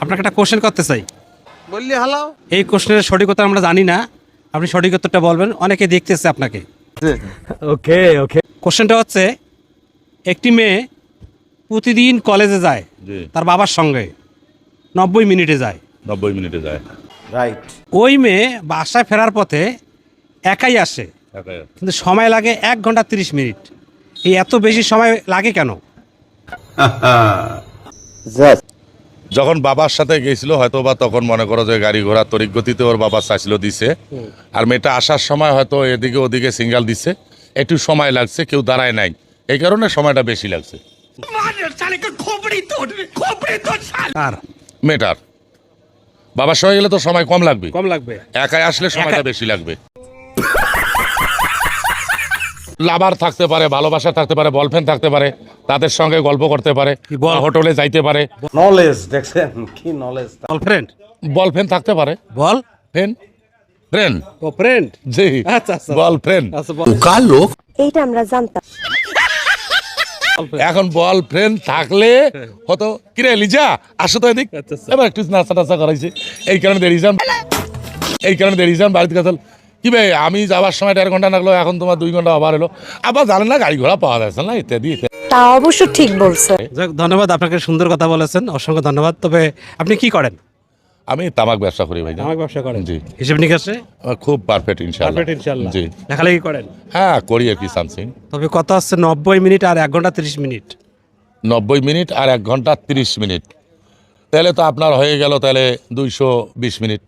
আপনাকে একটা কোশ্চেন করতে চাই। বললি হালাও। এই কোশ্চেনের সঠিক উত্তর আমরা জানি না, আপনি সঠিক উত্তরটা বলবেন, অনেকে দেখতেছে আপনাকে। ওকে ওকে। কোশ্চেনটা হচ্ছে, একটি মেয়ে প্রতিদিন কলেজে যায় জি তার বাবার সঙ্গে, 90 মিনিটে যায়। 90 মিনিটে যায়। রাইট। ওই মেয়ে বাসায় ফেরার পথে একাই আসে, একাই। কিন্তু সময় লাগে 1 ঘন্টা 30 মিনিট। এই এত বেশি সময় লাগে কেন? যখন বাবার সাথে গেছিল হয়তো বা তখন মনে করো যে গাড়ি ঘোড়া তড়িৎ গতিতে ওর বাবা চাইছিল দিছে, আর মেয়েটা আসার সময় হয়তো এদিকে ওদিকে সিঙ্গেল দিছে, একটু সময় লাগছে, কেউ দাঁড়ায় নাই, এই কারণে সময়টা বেশি লাগছে তার মেয়েটার। বাবার সঙ্গে গেলে তো সময় কম লাগবে, কম লাগবে। একাই আসলে সময়টা বেশি লাগবে। লাভার থাকতে পারে, ভালোবাসা থাকতে পারে, বলফ্রেন্ড থাকতে পারে, তাদের সঙ্গে গল্প করতে পারে, বল? হোটেলে যাইতে পারে, নলেজ দেখছেন কি নলেজ। গার্লফ্রেন্ড, বলফ্রেন্ড থাকতে পারে, বল ফ্রেন্ড ফ্রেন্ড ও ফ্রেন্ড। জি আচ্ছা আচ্ছা বলফ্রেন্ড। আচ্ছা বল। এইটা আমরা জানতাম। এখন বল ফ্রেন্ড থাকলে হতো কিরে লিজা আসো তো এদিক, আচ্ছা, আচ্ছা। এবার একটু নাচা টাচা করাইছে, এই কারণে দেরিজান বাড়িতে গেছিল। কি ভাই আমি যাবার সময় 1.5 ঘন্টা লাগলো, এখন তোমার 2 ঘন্টা আবার এলো, আবার জানেন না গাড়ি ঘোড়া পাওয়া যাচ্ছে না, ইত্যাদি ইত্যাদি। তা অবশ্য ঠিক বলছে। যাক, ধন্যবাদ, আপনাকে সুন্দর কথা বলেছেন, অসংখ্য ধন্যবাদ। তবে আপনি কি করেন? আমি তামাক ব্যবসা করি ভাই। তামাক ব্যবসা করেন? জি। হিসেব নিকাশে খুব পারফেক্ট ইনশাআল্লাহ। পারফেক্ট ইনশাআল্লাহ। জি লেখালেখি করেন? হ্যাঁ করি আর কি সামথিং। তবে কত আসছে 90 মিনিট আর 1 ঘন্টা 30 মিনিট? 90 মিনিট আর 1 ঘন্টা 30 মিনিট, তাহলে তো আপনার হয়ে গেল তাহলে 220 মিনিট।